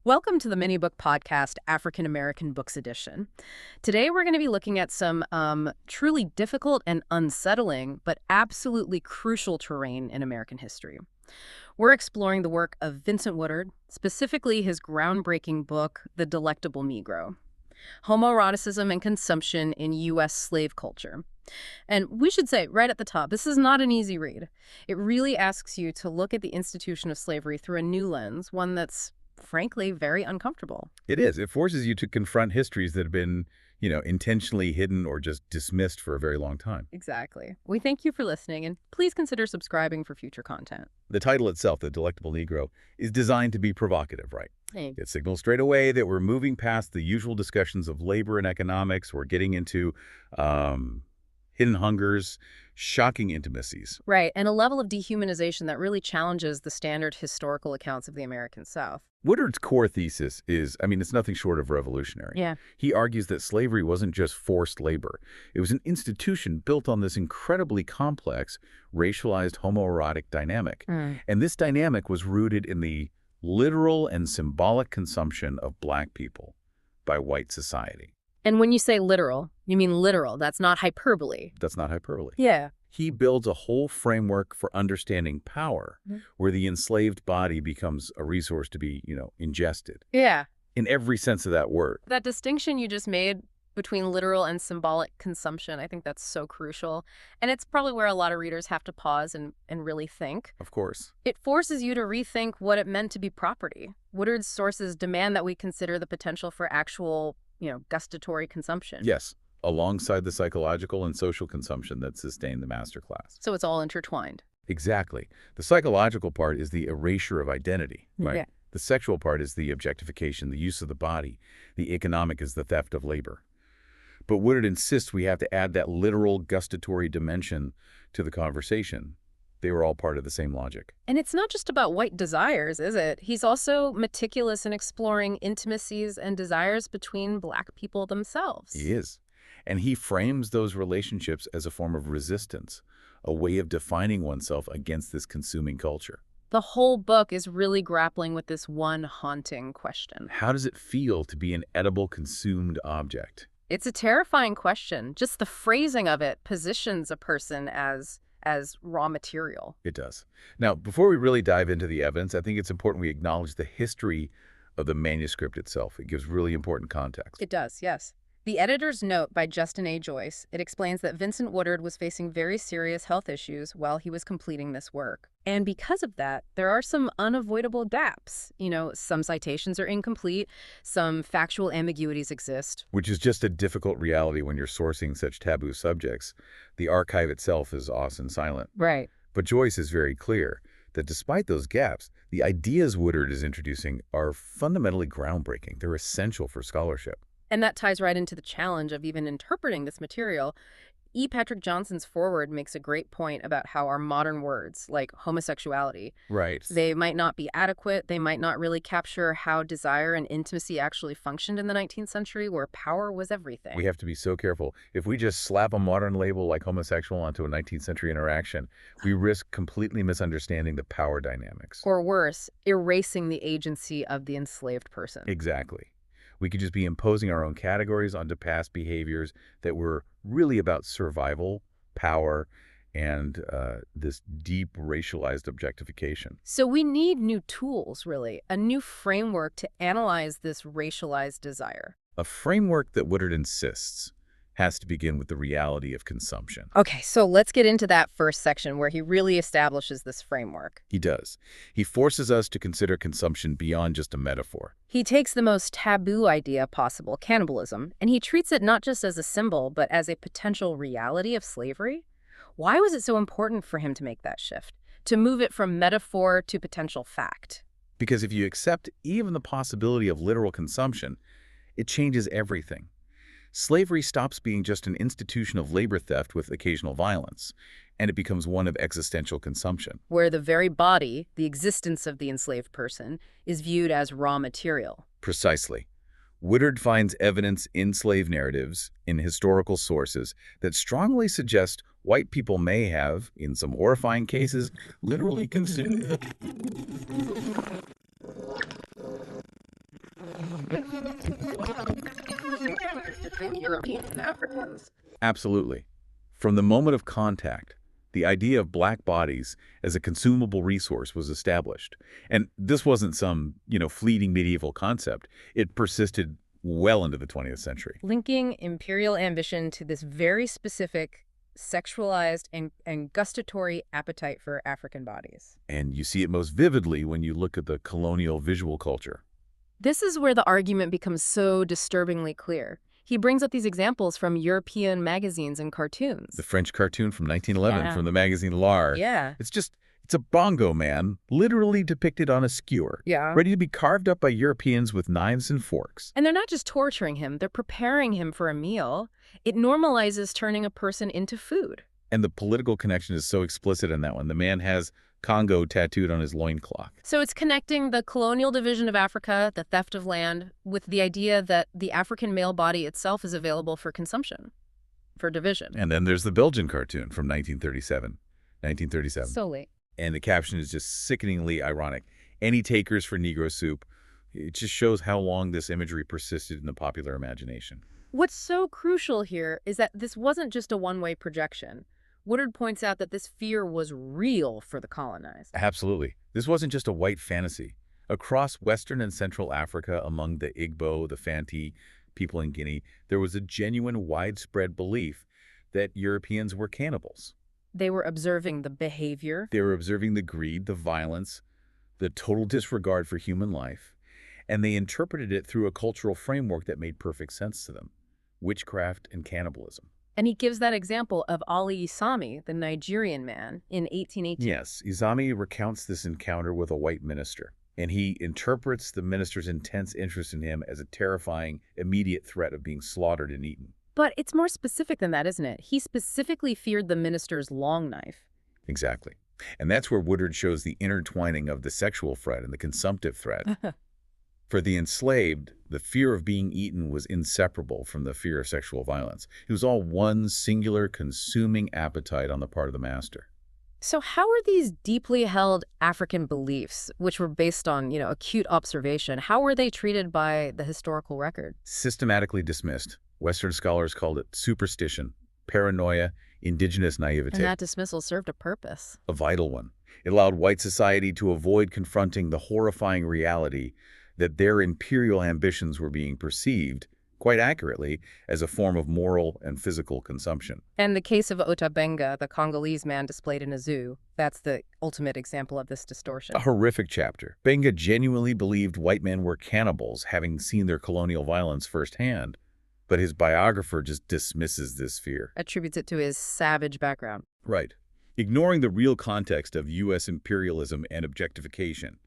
Welcome to the mini book podcast, African American Books Edition. Today we're going to be looking at some truly difficult and unsettling, but absolutely crucial terrain in American history. We're exploring the work of Vincent Woodard, specifically his groundbreaking book, The Delectable Negro: Homoeroticism and Consumption in U.S. Slave Culture. And we should say right at the top, this is not an easy read. It really asks you to look at the institution of slavery through a new lens, one that's frankly very uncomfortable. It is. It forces you to confront histories that have been, intentionally hidden or just dismissed for a very long time. Exactly. We thank you for listening, and please consider subscribing for future content. The title itself, The Delectable Negro, is designed to be provocative, right? Thanks. It signals straight away that we're moving past the usual discussions of labor and economics. We're getting into hidden hungers, shocking intimacies. Right, and a level of dehumanization that really challenges the standard historical accounts of the American South. Woodard's core thesis is, it's nothing short of revolutionary. Yeah. He argues that slavery wasn't just forced labor. It was an institution built on this incredibly complex, racialized homoerotic dynamic. And this dynamic was rooted in the literal and symbolic consumption of Black people by white society. And when you say literal, you mean literal. That's not hyperbole. That's not hyperbole. Yeah. He builds a whole framework for understanding power, where the enslaved body becomes a resource to be, ingested. Yeah. In every sense of that word. That distinction you just made between literal and symbolic consumption, I think that's so crucial. And it's probably where a lot of readers have to pause and really think. Of course. It forces you to rethink what it meant to be property. Woodard's sources demand that we consider the potential for actual, gustatory consumption. Yes, alongside the psychological and social consumption that sustained the master class. So it's all intertwined. Exactly. The psychological part is the erasure of identity, right? Yeah. The sexual part is the objectification, the use of the body. The economic is the theft of labor. But Woodard insists we have to add that literal gustatory dimension to the conversation. They were all part of the same logic. And it's not just about white desires, is it? He's also meticulous in exploring intimacies and desires between Black people themselves. He is. And he frames those relationships as a form of resistance, a way of defining oneself against this consuming culture. The whole book is really grappling with this one haunting question. How does it feel to be an edible, consumed object? It's a terrifying question. Just the phrasing of it positions a person as raw material. It does. Now, before we really dive into the evidence, I think it's important we acknowledge the history of the manuscript itself. It gives really important context. It does, yes. The editor's note by Justin A. Joyce, it explains that Vincent Woodard was facing very serious health issues while he was completing this work. And because of that, there are some unavoidable gaps. Some citations are incomplete, some factual ambiguities exist. Which is just a difficult reality when you're sourcing such taboo subjects. The archive itself is often silent. Right. But Joyce is very clear that despite those gaps, the ideas Woodard is introducing are fundamentally groundbreaking. They're essential for scholarship. And that ties right into the challenge of even interpreting this material. E. Patrick Johnson's foreword makes a great point about how our modern words, like homosexuality, right, they might not be adequate, they might not really capture how desire and intimacy actually functioned in the 19th century, where power was everything. We have to be so careful. If we just slap a modern label like homosexual onto a 19th century interaction, we risk completely misunderstanding the power dynamics. Or worse, erasing the agency of the enslaved person. Exactly. We could just be imposing our own categories onto past behaviors that were really about survival, power, and this deep racialized objectification. So we need new tools, really, a new framework to analyze this racialized desire. A framework that Woodard insists has to begin with the reality of consumption. Okay, so let's get into that first section where he really establishes this framework. He does. He forces us to consider consumption beyond just a metaphor. He takes the most taboo idea possible, cannibalism, and he treats it not just as a symbol, but as a potential reality of slavery. Why was it so important for him to make that shift, to move it from metaphor to potential fact? Because if you accept even the possibility of literal consumption, it changes everything. Slavery stops being just an institution of labor theft with occasional violence, and it becomes one of existential consumption. Where the very body, the existence of the enslaved person, is viewed as raw material. Precisely. Woodard finds evidence in slave narratives, in historical sources, that strongly suggest white people may have, in some horrifying cases, literally consumed Europeans and Africans. Absolutely. From the moment of contact, the idea of black bodies as a consumable resource was established. And this wasn't some, fleeting medieval concept. It persisted well into the 20th century. Linking imperial ambition to this very specific sexualized and gustatory appetite for African bodies. And you see it most vividly when you look at the colonial visual culture. This is where the argument becomes so disturbingly clear. He brings up these examples from European magazines and cartoons. The French cartoon from 1911 Yeah. from the magazine L'Art. Yeah. It's a bongo man, literally depicted on a skewer, Yeah. ready to be carved up by Europeans with knives and forks. And they're not just torturing him, they're preparing him for a meal. It normalizes turning a person into food. And the political connection is so explicit in that one. The man has Congo tattooed on his loincloth. So it's connecting the colonial division of Africa, the theft of land, with the idea that the African male body itself is available for consumption, for division. And then there's the Belgian cartoon from 1937. So late. And the caption is just sickeningly ironic. Any takers for Negro soup? It just shows how long this imagery persisted in the popular imagination. What's so crucial here is that this wasn't just a one-way projection. Woodard points out that this fear was real for the colonized. Absolutely. This wasn't just a white fantasy. Across Western and Central Africa, among the Igbo, the Fanti people in Guinea, there was a genuine widespread belief that Europeans were cannibals. They were observing the behavior. They were observing the greed, the violence, the total disregard for human life, and they interpreted it through a cultural framework that made perfect sense to them: witchcraft and cannibalism. And he gives that example of Ali Isami, the Nigerian man, in 1818. Yes, Izami recounts this encounter with a white minister, and he interprets the minister's intense interest in him as a terrifying, immediate threat of being slaughtered and eaten. But it's more specific than that, isn't it? He specifically feared the minister's long knife. Exactly. And that's where Woodard shows the intertwining of the sexual threat and the consumptive threat. For the enslaved, the fear of being eaten was inseparable from the fear of sexual violence. It was all one singular consuming appetite on the part of the master. So how are these deeply held African beliefs, which were based on, acute observation, how were they treated by the historical record? Systematically dismissed. Western scholars called it superstition, paranoia, indigenous naivete. And that dismissal served a purpose. A vital one. It allowed white society to avoid confronting the horrifying reality that their imperial ambitions were being perceived, quite accurately, as a form of moral and physical consumption. And the case of Ota Benga, the Congolese man displayed in a zoo, that's the ultimate example of this distortion. A horrific chapter. Benga genuinely believed white men were cannibals, having seen their colonial violence firsthand. But his biographer just dismisses this fear. Attributes it to his savage background. Right. Ignoring the real context of U.S. imperialism and objectification.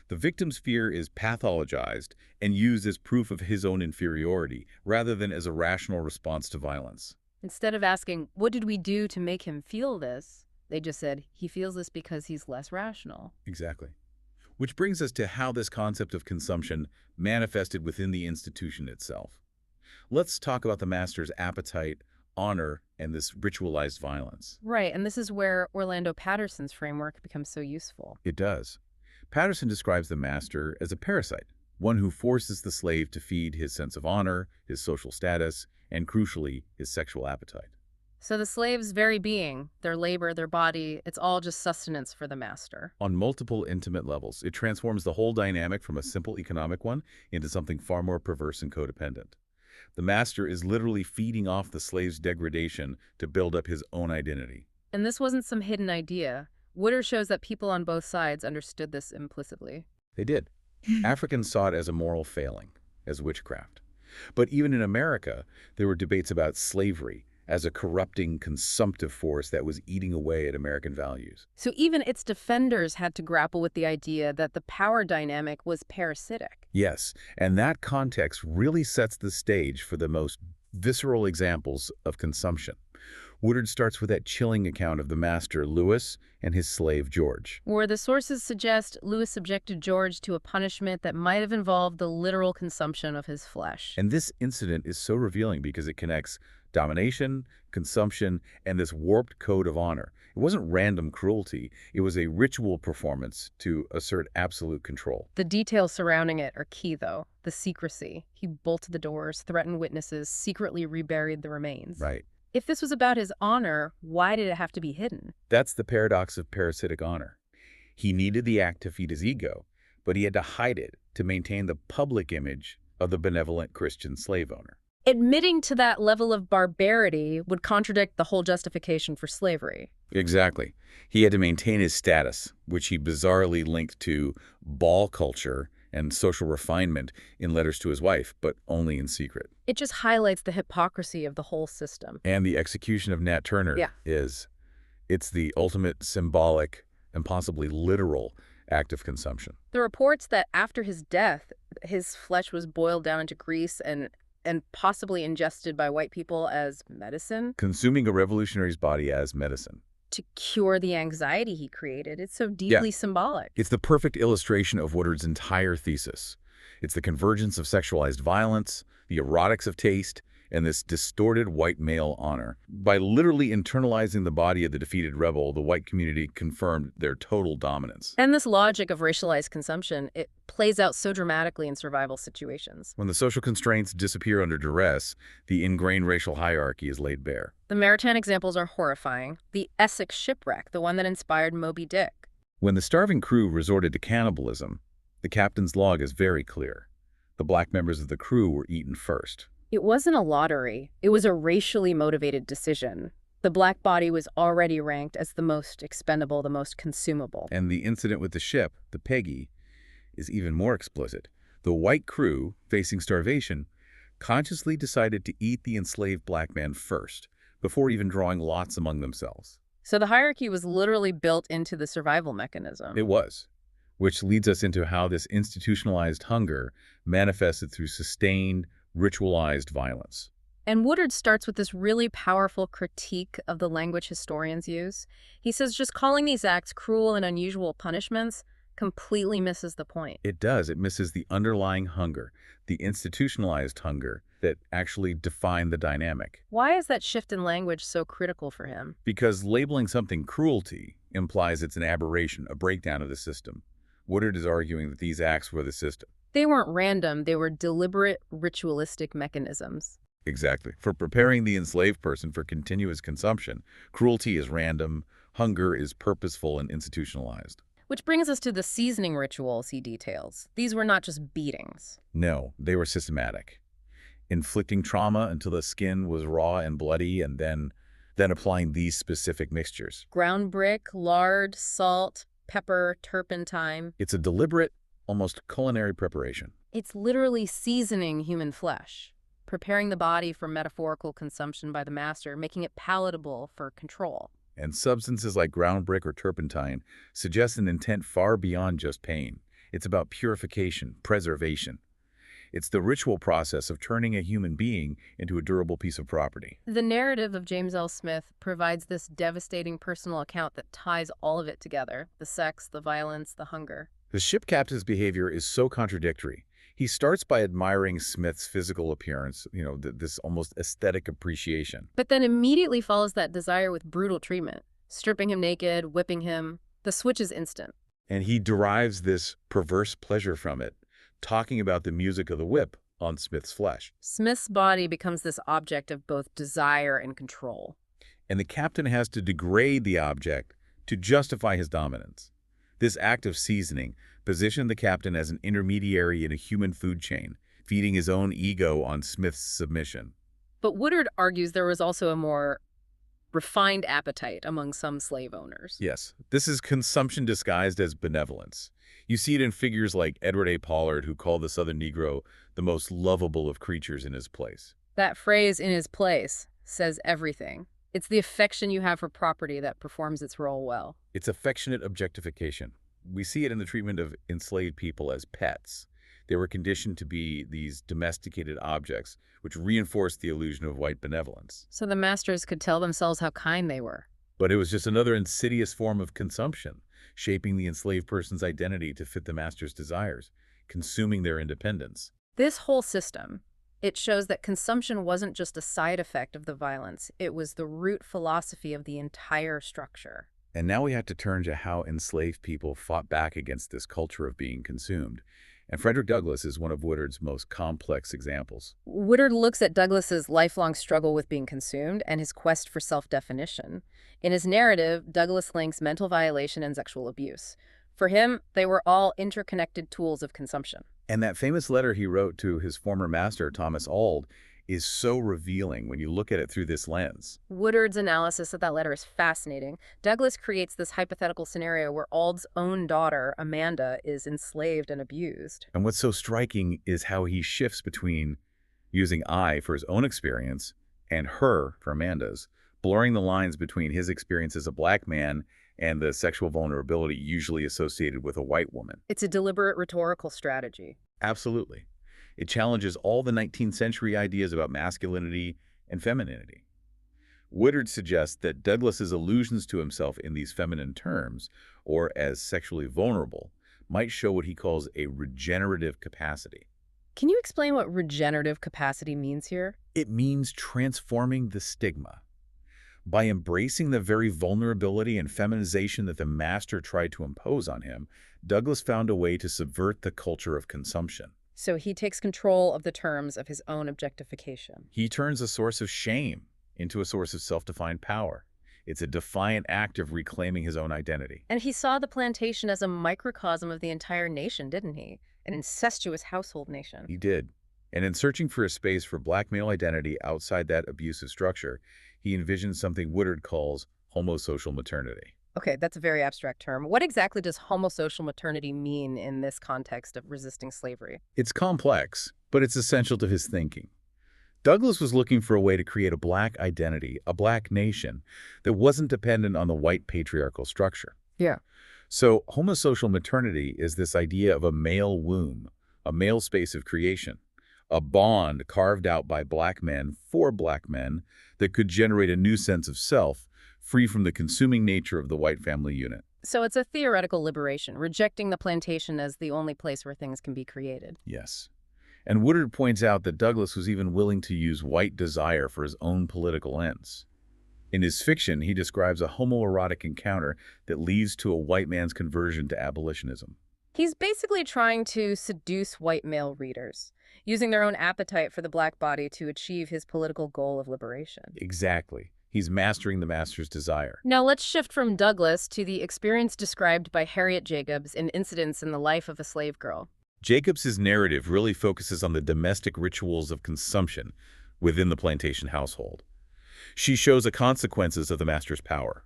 The victim's fear is pathologized and used as proof of his own inferiority, rather than as a rational response to violence. Instead of asking, what did we do to make him feel this? They just said, he feels this because he's less rational. Exactly. Which brings us to how this concept of consumption manifested within the institution itself. Let's talk about the master's appetite, honor, and this ritualized violence. Right, and this is where Orlando Patterson's framework becomes so useful. It does. Patterson describes the master as a parasite, one who forces the slave to feed his sense of honor, his social status, and crucially, his sexual appetite. So the slave's very being, their labor, their body, it's all just sustenance for the master. On multiple intimate levels, it transforms the whole dynamic from a simple economic one into something far more perverse and codependent. The master is literally feeding off the slave's degradation to build up his own identity. And this wasn't some hidden idea. Woodard shows that people on both sides understood this implicitly. They did. Africans saw it as a moral failing, as witchcraft. But even in America, there were debates about slavery as a corrupting, consumptive force that was eating away at American values. So even its defenders had to grapple with the idea that the power dynamic was parasitic. Yes, and that context really sets the stage for the most visceral examples of consumption. Woodard starts with that chilling account of the master, Lewis, and his slave, George. Where the sources suggest Lewis subjected George to a punishment that might have involved the literal consumption of his flesh. And this incident is so revealing because it connects domination, consumption, and this warped code of honor. It wasn't random cruelty. It was a ritual performance to assert absolute control. The details surrounding it are key, though. The secrecy. He bolted the doors, threatened witnesses, secretly reburied the remains. Right. If this was about his honor, why did it have to be hidden? That's the paradox of parasitic honor. He needed the act to feed his ego, but he had to hide it to maintain the public image of the benevolent Christian slave owner. Admitting to that level of barbarity would contradict the whole justification for slavery. Exactly. He had to maintain his status, which he bizarrely linked to ball culture and social refinement in letters to his wife, but only in secret. It just highlights the hypocrisy of the whole system. And the execution of Nat Turner it's the ultimate symbolic and possibly literal act of consumption. The reports that after his death, his flesh was boiled down into grease and possibly ingested by white people as medicine. Consuming a revolutionary's body as medicine. To cure the anxiety he created. It's so deeply symbolic. It's the perfect illustration of Woodard's entire thesis. It's the convergence of sexualized violence, the erotics of taste, and this distorted white male honor. By literally internalizing the body of the defeated rebel, the white community confirmed their total dominance. And this logic of racialized consumption, it plays out so dramatically in survival situations. When the social constraints disappear under duress, the ingrained racial hierarchy is laid bare. The maritime examples are horrifying. The Essex shipwreck, the one that inspired Moby Dick. When the starving crew resorted to cannibalism, the captain's log is very clear. The black members of the crew were eaten first. It wasn't a lottery. It was a racially motivated decision. The black body was already ranked as the most expendable, the most consumable. And the incident with the ship, the Peggy, is even more explicit. The white crew, facing starvation, consciously decided to eat the enslaved black man first, before even drawing lots among themselves. So the hierarchy was literally built into the survival mechanism. It was, which leads us into how this institutionalized hunger manifested through sustained, ritualized violence. And Woodard starts with this really powerful critique of the language historians use. He says just calling these acts cruel and unusual punishments completely misses the point. It does. It misses the underlying hunger, the institutionalized hunger that actually defined the dynamic. Why is that shift in language so critical for him? Because labeling something cruelty implies it's an aberration, a breakdown of the system. Woodard is arguing that these acts were the system. They weren't random, they were deliberate, ritualistic mechanisms. Exactly. For preparing the enslaved person for continuous consumption, cruelty is random, hunger is purposeful and institutionalized. Which brings us to the seasoning rituals he details. These were not just beatings. No, they were systematic. Inflicting trauma until the skin was raw and bloody, and then applying these specific mixtures. Ground brick, lard, salt, pepper, turpentine. It's a deliberate, almost culinary preparation. It's literally seasoning human flesh, preparing the body for metaphorical consumption by the master, making it palatable for control. And substances like ground brick or turpentine suggest an intent far beyond just pain. It's about purification, preservation. It's the ritual process of turning a human being into a durable piece of property. The narrative of James L. Smith provides this devastating personal account that ties all of it together: the sex, the violence, the hunger. The ship captain's behavior is so contradictory. He starts by admiring Smith's physical appearance, this almost aesthetic appreciation. But then immediately follows that desire with brutal treatment, stripping him naked, whipping him. The switch is instant. And he derives this perverse pleasure from it, talking about the music of the whip on Smith's flesh. Smith's body becomes this object of both desire and control. And the captain has to degrade the object to justify his dominance. This act of seasoning positioned the captain as an intermediary in a human food chain, feeding his own ego on Smith's submission. But Woodard argues there was also a more refined appetite among some slave owners. Yes, this is consumption disguised as benevolence. You see it in figures like Edward A. Pollard, who called the Southern Negro the most lovable of creatures in his place. That phrase, "in his place," says everything. It's the affection you have for property that performs its role well. It's affectionate objectification. We see it in the treatment of enslaved people as pets. They were conditioned to be these domesticated objects, which reinforced the illusion of white benevolence. So the masters could tell themselves how kind they were. But it was just another insidious form of consumption, shaping the enslaved person's identity to fit the master's desires, consuming their independence. This whole system, It shows that consumption wasn't just a side effect of the violence, it was the root philosophy of the entire structure. And now we have to turn to how enslaved people fought back against this culture of being consumed. And Frederick Douglass is one of Woodard's most complex examples. Woodard looks at Douglass's lifelong struggle with being consumed and his quest for self-definition. In his narrative, Douglass links mental violation and sexual abuse. For him, they were all interconnected tools of consumption. And that famous letter he wrote to his former master, Thomas Auld, is so revealing when you look at it through this lens. Woodard's analysis of that letter is fascinating. Douglass creates this hypothetical scenario where Auld's own daughter, Amanda, is enslaved and abused. And what's so striking is how he shifts between using I for his own experience and her for Amanda's, blurring the lines between his experience as a black man and the sexual vulnerability usually associated with a white woman. It's a deliberate rhetorical strategy. Absolutely. It challenges all the 19th century ideas about masculinity and femininity. Woodard suggests that Douglass's allusions to himself in these feminine terms, or as sexually vulnerable, might show what he calls a regenerative capacity. Can you explain what regenerative capacity means here? It means transforming the stigma. By embracing the very vulnerability and feminization that the master tried to impose on him, Douglass found a way to subvert the culture of consumption. So he takes control of the terms of his own objectification. He turns a source of shame into a source of self-defined power. It's a defiant act of reclaiming his own identity. And he saw the plantation as a microcosm of the entire nation, didn't he? An incestuous household nation. He did. And in searching for a space for black male identity outside that abusive structure, he envisioned something Woodard calls homosocial maternity. Okay, that's a very abstract term. What exactly does homosocial maternity mean in this context of resisting slavery? It's complex, but it's essential to his thinking. Douglass was looking for a way to create a black identity, a black nation, that wasn't dependent on the white patriarchal structure. Yeah. So homosocial maternity is this idea of a male womb, a male space of creation, a bond carved out by black men for black men that could generate a new sense of self, free from the consuming nature of the white family unit. So it's a theoretical liberation, rejecting the plantation as the only place where things can be created. Yes. And Woodard points out that Douglass was even willing to use white desire for his own political ends. In his fiction, he describes a homoerotic encounter that leads to a white man's conversion to abolitionism. He's basically trying to seduce white male readers, using their own appetite for the black body to achieve his political goal of liberation. Exactly. He's mastering the master's desire. Now let's shift from Douglass to the experience described by Harriet Jacobs in Incidents in the Life of a Slave Girl. Jacobs's narrative really focuses on the domestic rituals of consumption within the plantation household. She shows the consequences of the master's power,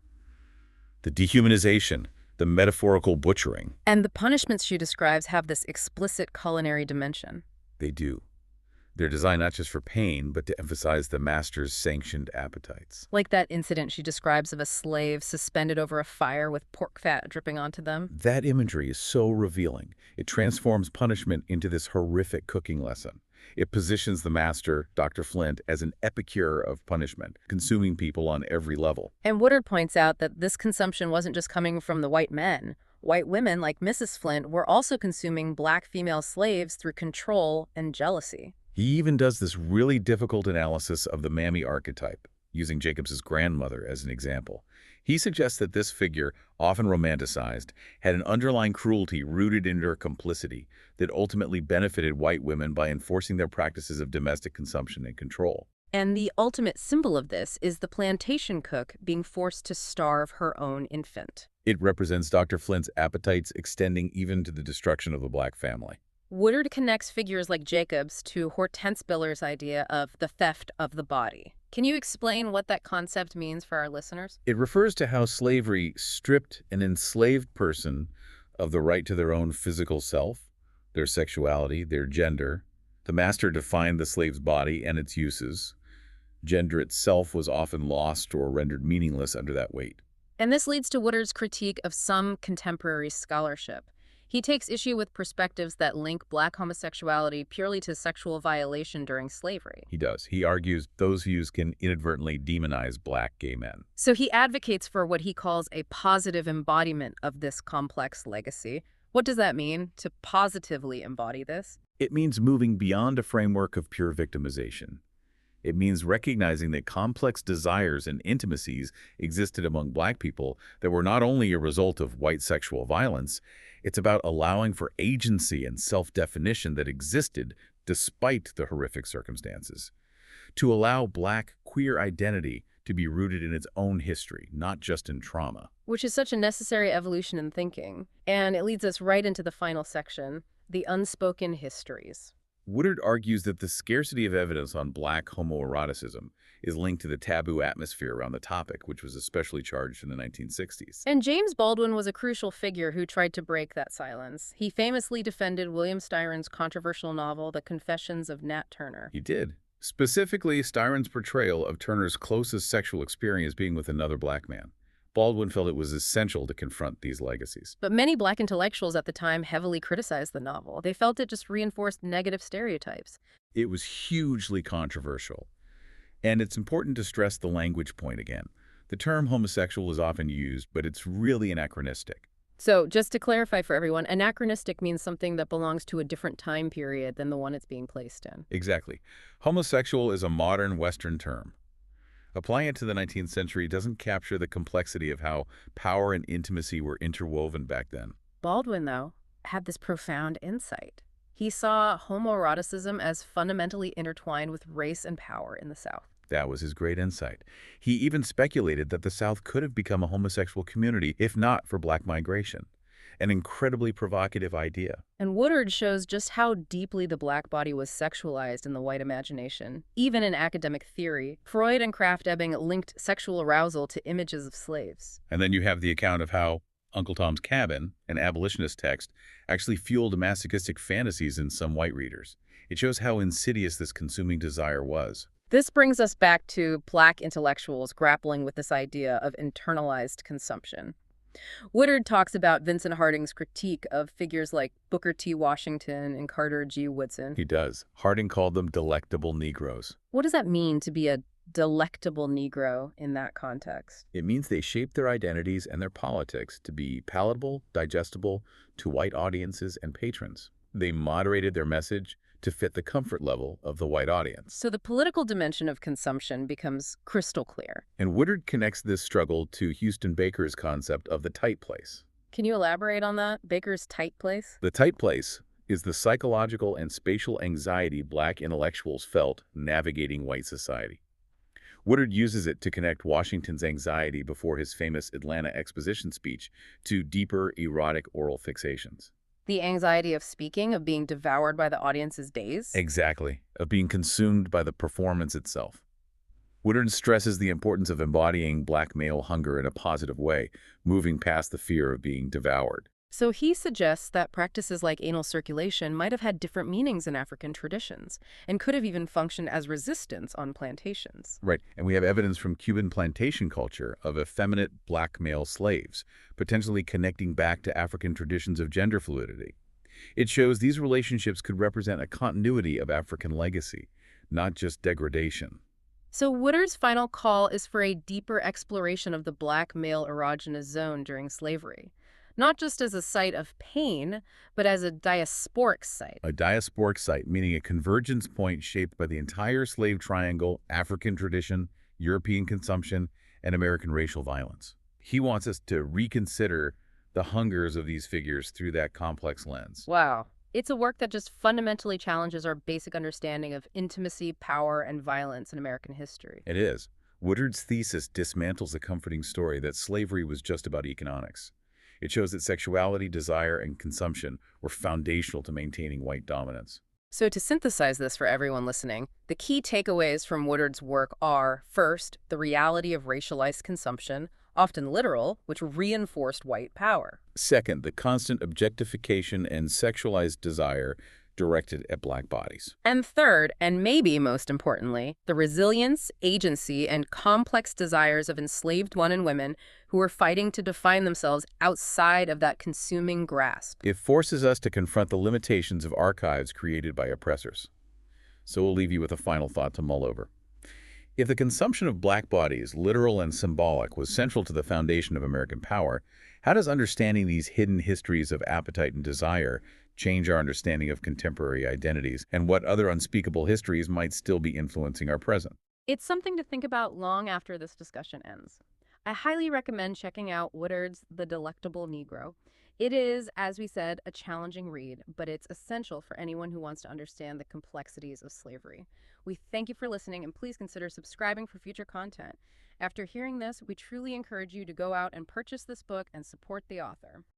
the dehumanization, the metaphorical butchering. And the punishments she describes have this explicit culinary dimension. They do. They're designed not just for pain, but to emphasize the master's sanctioned appetites. Like that incident she describes of a slave suspended over a fire with pork fat dripping onto them. That imagery is so revealing. It transforms punishment into this horrific cooking lesson. It positions the master, Dr. Flint, as an epicure of punishment, consuming people on every level. And Woodard points out that this consumption wasn't just coming from the white men. White women, like Mrs. Flint, were also consuming black female slaves through control and jealousy. He even does this really difficult analysis of the mammy archetype, using Jacobs's grandmother as an example. He suggests that this figure, often romanticized, had an underlying cruelty rooted in her complicity that ultimately benefited white women by enforcing their practices of domestic consumption and control. And the ultimate symbol of this is the plantation cook being forced to starve her own infant. It represents Dr. Flint's appetites extending even to the destruction of the black family. Woodard connects figures like Jacobs to Hortense Biller's idea of the theft of the body. Can you explain what that concept means for our listeners? It refers to how slavery stripped an enslaved person of the right to their own physical self, their sexuality, their gender. The master defined the slave's body and its uses. Gender itself was often lost or rendered meaningless under that weight. And this leads to Woodard's critique of some contemporary scholarship. He takes issue with perspectives that link black homosexuality purely to sexual violation during slavery. He does. He argues those views can inadvertently demonize black gay men. So he advocates for what he calls a positive embodiment of this complex legacy. What does that mean, to positively embody this? It means moving beyond a framework of pure victimization. It means recognizing that complex desires and intimacies existed among Black people that were not only a result of white sexual violence, it's about allowing for agency and self-definition that existed despite the horrific circumstances. To allow Black queer identity to be rooted in its own history, not just in trauma. Which is such a necessary evolution in thinking. And it leads us right into the final section, the unspoken histories. Woodard argues that the scarcity of evidence on Black homoeroticism is linked to the taboo atmosphere around the topic, which was especially charged in the 1960s. And James Baldwin was a crucial figure who tried to break that silence. He famously defended William Styron's controversial novel, The Confessions of Nat Turner. He did. Specifically, Styron's portrayal of Turner's closest sexual experience being with another Black man. Baldwin felt it was essential to confront these legacies. But many Black intellectuals at the time heavily criticized the novel. They felt it just reinforced negative stereotypes. It was hugely controversial. And it's important to stress the language point again. The term homosexual is often used, but it's really anachronistic. So, just to clarify for everyone, anachronistic means something that belongs to a different time period than the one it's being placed in. Exactly. Homosexual is a modern Western term. Applying it to the 19th century doesn't capture the complexity of how power and intimacy were interwoven back then. Baldwin, though, had this profound insight. He saw homoeroticism as fundamentally intertwined with race and power in the South. That was his great insight. He even speculated that the South could have become a homosexual community if not for Black migration. An incredibly provocative idea. And Woodard shows just how deeply the Black body was sexualized in the white imagination. Even in academic theory, Freud and Krafft-Ebing linked sexual arousal to images of slaves. And then you have the account of how Uncle Tom's Cabin, an abolitionist text, actually fueled masochistic fantasies in some white readers. It shows how insidious this consuming desire was. This brings us back to Black intellectuals grappling with this idea of internalized consumption. Woodard talks about Vincent Harding's critique of figures like Booker T. Washington and Carter G. Woodson. He does. Harding called them delectable Negroes. What does that mean to be a delectable Negro in that context? It means they shaped their identities and their politics to be palatable, digestible to white audiences and patrons. They moderated their message to fit the comfort level of the white audience. So the political dimension of consumption becomes crystal clear. And Woodard connects this struggle to Houston Baker's concept of the tight place. Can you elaborate on that? Baker's tight place? The tight place is the psychological and spatial anxiety Black intellectuals felt navigating white society. Woodard uses it to connect Washington's anxiety before his famous Atlanta exposition speech to deeper erotic oral fixations. The anxiety of speaking, of being devoured by the audience's days? Exactly, of being consumed by the performance itself. Woodard stresses the importance of embodying Black male hunger in a positive way, moving past the fear of being devoured. So he suggests that practices like anal circulation might have had different meanings in African traditions and could have even functioned as resistance on plantations. Right, and we have evidence from Cuban plantation culture of effeminate Black male slaves, potentially connecting back to African traditions of gender fluidity. It shows these relationships could represent a continuity of African legacy, not just degradation. So Woodard's final call is for a deeper exploration of the Black male erogenous zone during slavery. Not just as a site of pain, but as a diasporic site. A diasporic site, meaning a convergence point shaped by the entire slave triangle, African tradition, European consumption, and American racial violence. He wants us to reconsider the hungers of these figures through that complex lens. Wow. It's a work that just fundamentally challenges our basic understanding of intimacy, power, and violence in American history. It is. Woodard's thesis dismantles the comforting story that slavery was just about economics. It shows that sexuality, desire, and consumption were foundational to maintaining white dominance. So to synthesize this for everyone listening, the key takeaways from Woodard's work are, first, the reality of racialized consumption, often literal, which reinforced white power. Second, the constant objectification and sexualized desire directed at Black bodies. And third, and maybe most importantly, the resilience, agency, and complex desires of enslaved men and women who were fighting to define themselves outside of that consuming grasp. It forces us to confront the limitations of archives created by oppressors. So we'll leave you with a final thought to mull over. If the consumption of Black bodies, literal and symbolic, was central to the foundation of American power, how does understanding these hidden histories of appetite and desire change our understanding of contemporary identities and what other unspeakable histories might still be influencing our present. It's something to think about long after this discussion ends. I highly recommend checking out Woodard's The Delectable Negro. It is, as we said, a challenging read, but it's essential for anyone who wants to understand the complexities of slavery. We thank you for listening, and please consider subscribing for future content. After hearing this, we truly encourage you to go out and purchase this book and support the author.